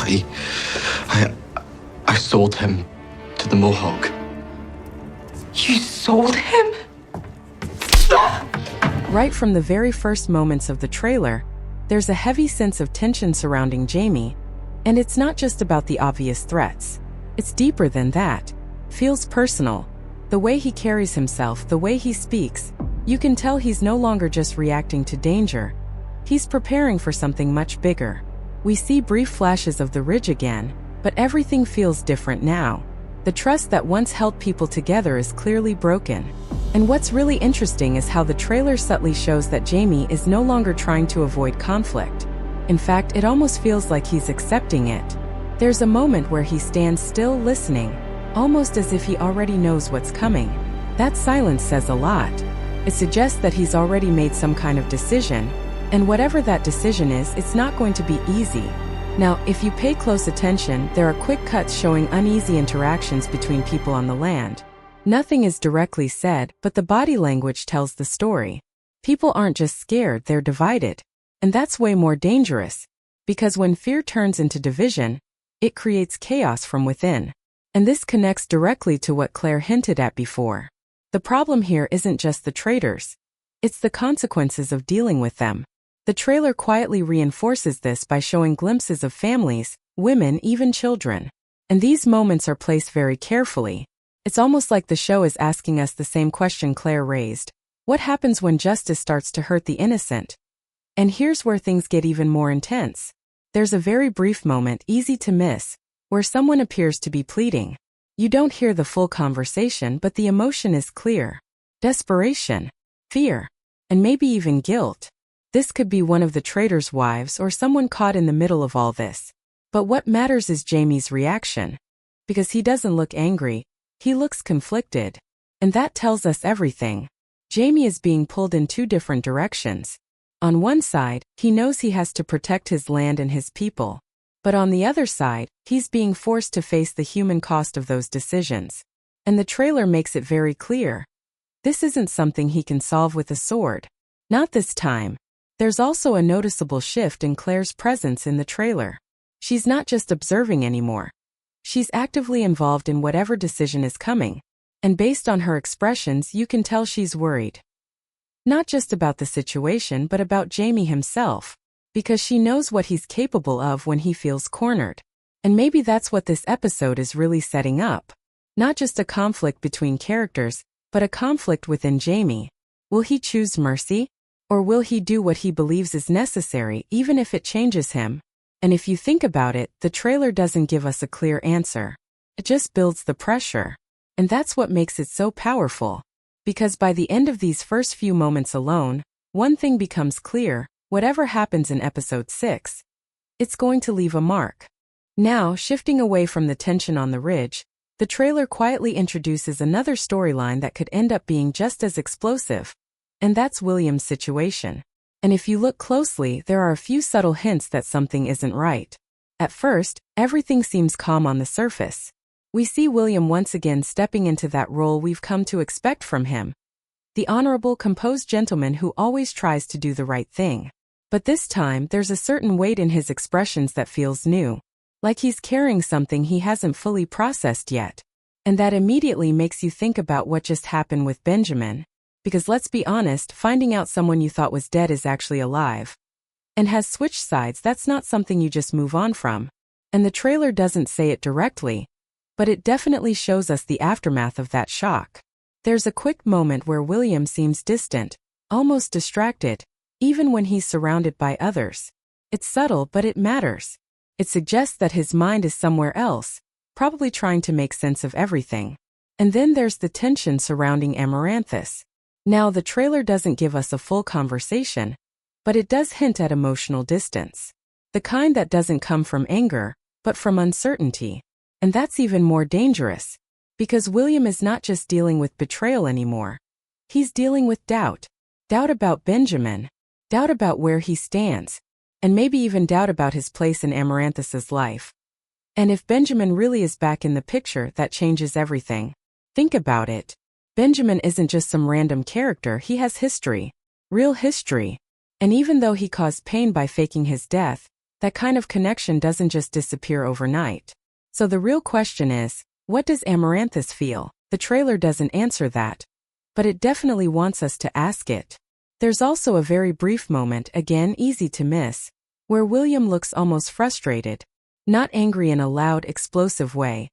I, I sold him to the Mohawk. You sold him? Right from the very first moments of the trailer, there's a heavy sense of tension surrounding Jaime, and it's not just about the obvious threats. It's deeper than that. Feels personal. The way he carries himself, the way he speaks, you can tell he's no longer just reacting to danger. He's preparing for something much bigger. We see brief flashes of the ridge again, but everything feels different now. The trust that once held people together is clearly broken. And what's really interesting is how the trailer subtly shows that Jaime is no longer trying to avoid conflict. In fact, it almost feels like he's accepting it. There's a moment where he stands still listening, almost as if he already knows what's coming. That silence says a lot. It suggests that he's already made some kind of decision, and whatever that decision is, it's not going to be easy. Now, if you pay close attention, there are quick cuts showing uneasy interactions between people on the land. Nothing is directly said, but the body language tells the story. People aren't just scared, they're divided. And that's way more dangerous, because when fear turns into division, it creates chaos from within. And this connects directly to what Claire hinted at before. The problem here isn't just the traitors. It's the consequences of dealing with them. The trailer quietly reinforces this by showing glimpses of families, women, even children. And these moments are placed very carefully. It's almost like the show is asking us the same question Claire raised. What happens when justice starts to hurt the innocent? And here's where things get even more intense. There's a very brief moment, easy to miss, where someone appears to be pleading. You don't hear the full conversation, but the emotion is clear. Desperation, fear, and maybe even guilt. This could be one of the traitor's wives or someone caught in the middle of all this. But what matters is Jaime's reaction. Because he doesn't look angry, he looks conflicted. And that tells us everything. Jaime is being pulled in two different directions. On one side, he knows he has to protect his land and his people. But on the other side, he's being forced to face the human cost of those decisions. And the trailer makes it very clear. This isn't something he can solve with a sword. Not this time. There's also a noticeable shift in Claire's presence in the trailer. She's not just observing anymore. She's actively involved in whatever decision is coming. And based on her expressions, you can tell she's worried. Not just about the situation, but about Jaime himself. Because she knows what he's capable of when he feels cornered. And maybe that's what this episode is really setting up. Not just a conflict between characters, but a conflict within Jaime. Will he choose mercy? Or will he do what he believes is necessary, even if it changes him? And if you think about it, the trailer doesn't give us a clear answer. It just builds the pressure. And that's what makes it so powerful. Because by the end of these first few moments alone, one thing becomes clear: whatever happens in episode 6, it's going to leave a mark. Now, shifting away from the tension on the ridge, the trailer quietly introduces another storyline that could end up being just as explosive. And that's William's situation. And if you look closely, there are a few subtle hints that something isn't right. At first, everything seems calm on the surface. We see William once again stepping into that role we've come to expect from him. The honorable, composed gentleman who always tries to do the right thing. But this time, there's a certain weight in his expressions that feels new. Like he's carrying something he hasn't fully processed yet. And that immediately makes you think about what just happened with Benjamin. Because let's be honest, finding out someone you thought was dead is actually alive. And has switched sides, that's not something you just move on from. And the trailer doesn't say it directly, but it definitely shows us the aftermath of that shock. There's a quick moment where William seems distant, almost distracted, even when he's surrounded by others. It's subtle, but it matters. It suggests that his mind is somewhere else, probably trying to make sense of everything. And then there's the tension surrounding Amaranthus. Now, the trailer doesn't give us a full conversation, but it does hint at emotional distance. The kind that doesn't come from anger, but from uncertainty. And that's even more dangerous. Because William is not just dealing with betrayal anymore. He's dealing with doubt. Doubt about Benjamin. Doubt about where he stands. And maybe even doubt about his place in Amaranthus's life. And if Benjamin really is back in the picture, that changes everything. Think about it. Benjamin isn't just some random character, he has history. Real history. And even though he caused pain by faking his death, That kind of connection doesn't just disappear overnight. So the real question is, what does Amaranthus feel? The trailer doesn't answer that, but it definitely wants us to ask it. There's also a very brief moment, again easy to miss, where William looks almost frustrated, not angry in a loud, explosive way,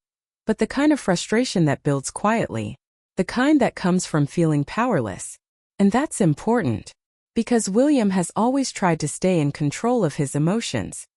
but the kind of frustration that builds quietly, the kind that comes from feeling powerless. And that's important, because William has always tried to stay in control of his emotions.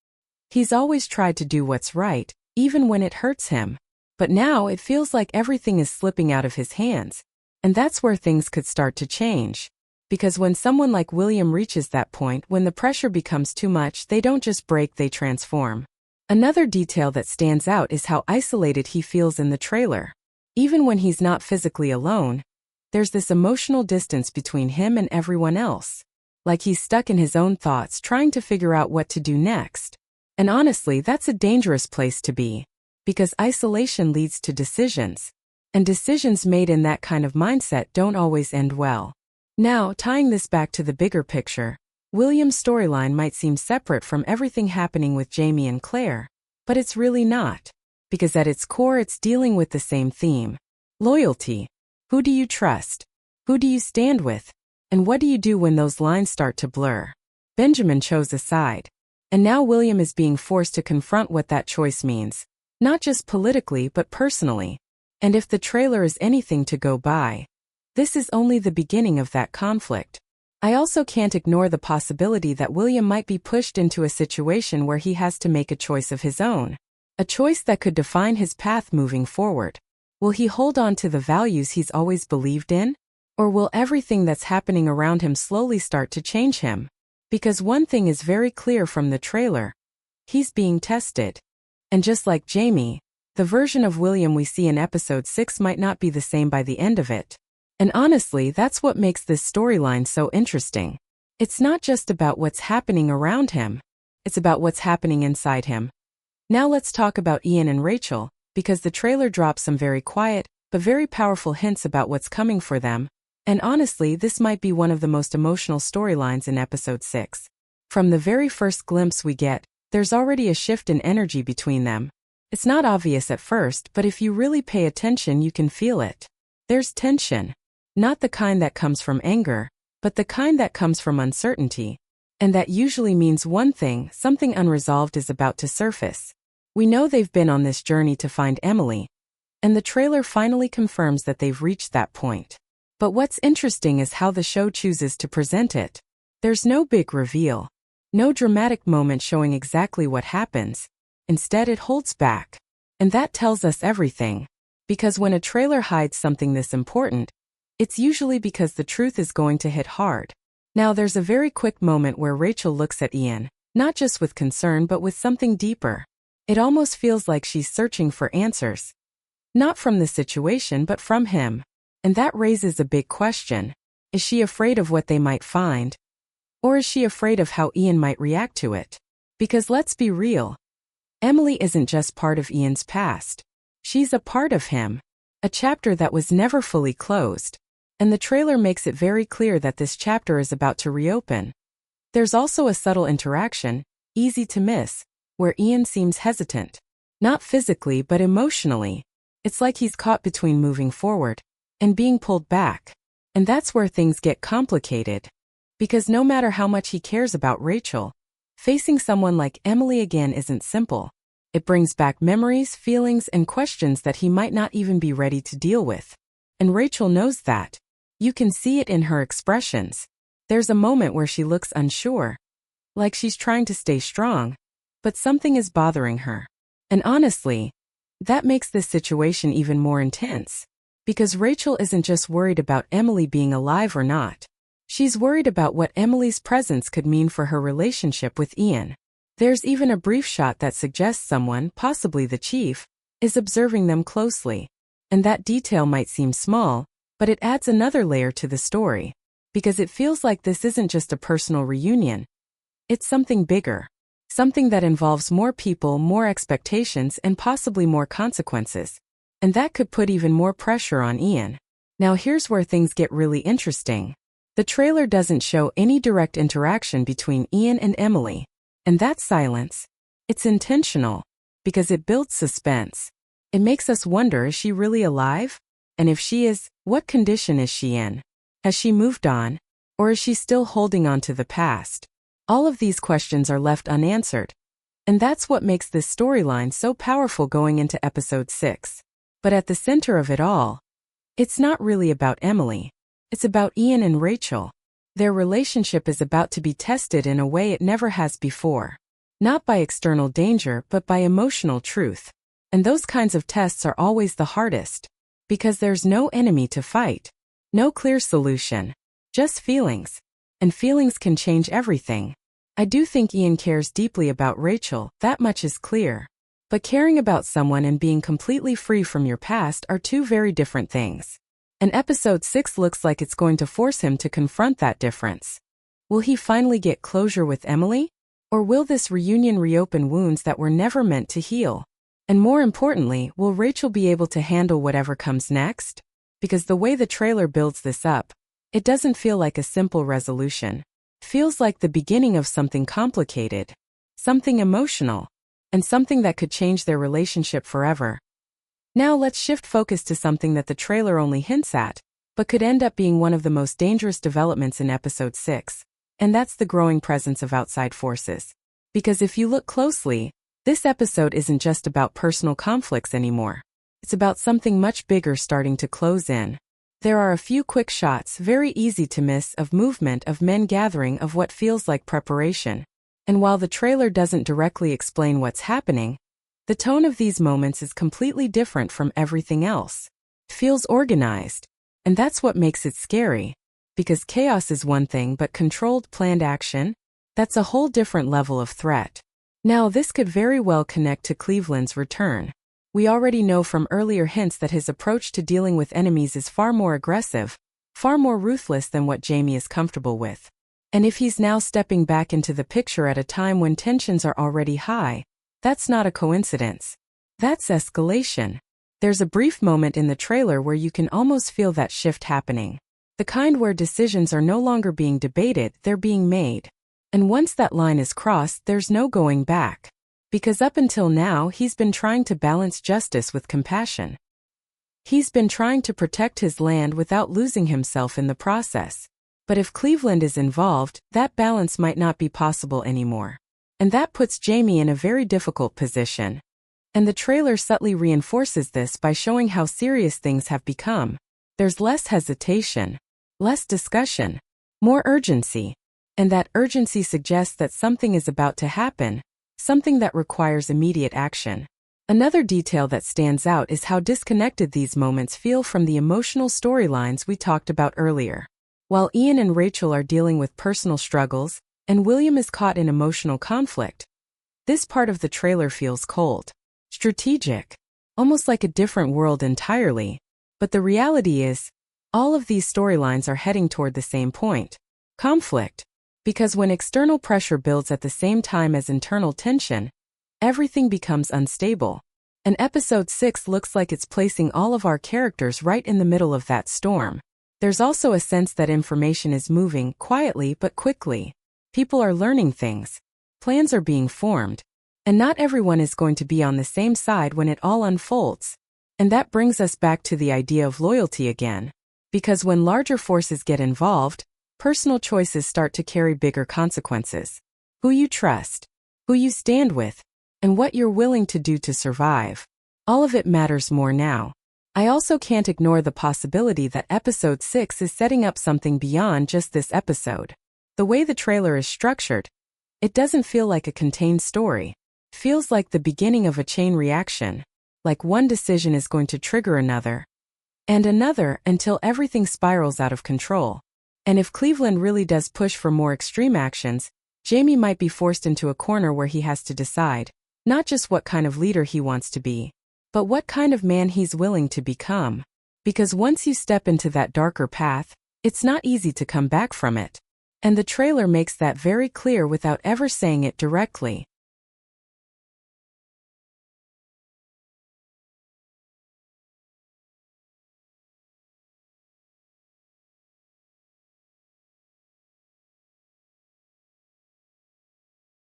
He's always tried to do what's right, even when it hurts him. But now it feels like everything is slipping out of his hands. And that's where things could start to change. Because when someone like William reaches that point, when the pressure becomes too much, they don't just break, they transform. Another detail that stands out is how isolated he feels in the trailer. Even when he's not physically alone, there's this emotional distance between him and everyone else. Like he's stuck in his own thoughts, trying to figure out what to do next. And honestly, that's a dangerous place to be. Because isolation leads to decisions. And decisions made in that kind of mindset don't always end well. Now, tying this back to the bigger picture, William's storyline might seem separate from everything happening with Jaime and Claire, but it's really not. Because at its core, it's dealing with the same theme. Loyalty. Who do you trust? Who do you stand with? And what do you do when those lines start to blur? Benjamin chose a side. And now William is being forced to confront what that choice means. Not just politically, but personally. And if the trailer is anything to go by, this is only the beginning of that conflict. I also can't ignore the possibility that William might be pushed into a situation where he has to make a choice of his own. A choice that could define his path moving forward. Will he hold on to the values he's always believed in? Or will everything that's happening around him slowly start to change him? Because one thing is very clear from the trailer. He's being tested. And just like Jaime, the version of William we see in episode 6 might not be the same by the end of it. And honestly, that's what makes this storyline so interesting. It's not just about what's happening around him. It's about what's happening inside him. Now let's talk about Ian and Rachel, because the trailer drops some very quiet, but very powerful hints about what's coming for them. And honestly, this might be one of the most emotional storylines in episode 6. From the very first glimpse we get, there's already a shift in energy between them. It's not obvious at first, but if you really pay attention, you can feel it. There's tension. Not the kind that comes from anger, but the kind that comes from uncertainty. And that usually means one thing: something unresolved is about to surface. We know they've been on this journey to find Emily, and the trailer finally confirms that they've reached that point. But what's interesting is how the show chooses to present it. There's no big reveal. No dramatic moment showing exactly what happens. Instead, it holds back. And that tells us everything. Because when a trailer hides something this important, it's usually because the truth is going to hit hard. Now there's a very quick moment where Rachel looks at Ian, not just with concern but with something deeper. It almost feels like she's searching for answers. Not from the situation but from him. And that raises a big question. Is she afraid of what they might find? Or is she afraid of how Ian might react to it? Because let's be real. Emily isn't just part of Ian's past. She's a part of him. A chapter that was never fully closed. And the trailer makes it very clear that this chapter is about to reopen. There's also a subtle interaction, easy to miss, where Ian seems hesitant. Not physically but emotionally. It's like he's caught between moving forward and being pulled back. And that's where things get complicated. Because no matter how much he cares about Rachel, facing someone like Emily again isn't simple. It brings back memories, feelings, and questions that he might not even be ready to deal with. And Rachel knows that. You can see it in her expressions. There's a moment where she looks unsure. Like she's trying to stay strong. But something is bothering her. And honestly, that makes this situation even more intense. Because Rachel isn't just worried about Emily being alive or not. She's worried about what Emily's presence could mean for her relationship with Ian. There's even a brief shot that suggests someone, possibly the chief, is observing them closely. And that detail might seem small, but it adds another layer to the story. Because it feels like this isn't just a personal reunion. It's something bigger. Something that involves more people, more expectations, and possibly more consequences. And that could put even more pressure on Ian. Now here's where things get really interesting. The trailer doesn't show any direct interaction between Ian and Emily. And that silence, it's intentional, because it builds suspense. It makes us wonder, is she really alive? And if she is, what condition is she in? Has she moved on? Or is she still holding on to the past? All of these questions are left unanswered. And that's what makes this storyline so powerful going into episode 6. But at the center of it all, it's not really about Emily. It's about Ian and Rachel. Their relationship is about to be tested in a way it never has before. Not by external danger, but by emotional truth. And those kinds of tests are always the hardest. Because there's no enemy to fight. No clear solution. Just feelings. And feelings can change everything. I do think Ian cares deeply about Rachel, that much is clear. But caring about someone and being completely free from your past are two very different things. And episode 6 looks like it's going to force him to confront that difference. Will he finally get closure with Emily? Or will this reunion reopen wounds that were never meant to heal? And more importantly, will Rachel be able to handle whatever comes next? Because the way the trailer builds this up, it doesn't feel like a simple resolution. It feels like the beginning of something complicated, something emotional, and something that could change their relationship forever. Now let's shift focus to something that the trailer only hints at, but could end up being one of the most dangerous developments in episode 6, and that's the growing presence of outside forces. Because if you look closely, this episode isn't just about personal conflicts anymore. It's about something much bigger starting to close in. There are a few quick shots, very easy to miss, of movement of men gathering, of what feels like preparation. And while the trailer doesn't directly explain what's happening, the tone of these moments is completely different from everything else. It feels organized. And that's what makes it scary. Because chaos is one thing, but controlled, planned action? That's a whole different level of threat. Now this could very well connect to Cleveland's return. We already know from earlier hints that his approach to dealing with enemies is far more aggressive, far more ruthless than what Jaime is comfortable with. And if he's now stepping back into the picture at a time when tensions are already high, that's not a coincidence. That's escalation. There's a brief moment in the trailer where you can almost feel that shift happening. The kind where decisions are no longer being debated, they're being made. And once that line is crossed, there's no going back. Because up until now, he's been trying to balance justice with compassion. He's been trying to protect his land without losing himself in the process. But if Cleveland is involved, that balance might not be possible anymore. And that puts Jaime in a very difficult position. And the trailer subtly reinforces this by showing how serious things have become. There's less hesitation, less discussion, more urgency. And that urgency suggests that something is about to happen. Something that requires immediate action. Another detail that stands out is how disconnected these moments feel from the emotional storylines we talked about earlier. While Ian and Rachel are dealing with personal struggles, and William is caught in emotional conflict, this part of the trailer feels cold, strategic, almost like a different world entirely. But the reality is, all of these storylines are heading toward the same point: conflict. Because when external pressure builds at the same time as internal tension, everything becomes unstable. And episode 6 looks like it's placing all of our characters right in the middle of that storm. There's also a sense that information is moving quietly but quickly. People are learning things. Plans are being formed. And not everyone is going to be on the same side when it all unfolds. And that brings us back to the idea of loyalty again. Because when larger forces get involved, personal choices start to carry bigger consequences. Who you trust, who you stand with, and what you're willing to do to survive. All of it matters more now. I also can't ignore the possibility that episode 6 is setting up something beyond just this episode. The way the trailer is structured, it doesn't feel like a contained story. It feels like the beginning of a chain reaction, like one decision is going to trigger another, and another, until everything spirals out of control. And if Cleveland really does push for more extreme actions, Jaime might be forced into a corner where he has to decide, not just what kind of leader he wants to be, but what kind of man he's willing to become. Because once you step into that darker path, it's not easy to come back from it. And the trailer makes that very clear without ever saying it directly.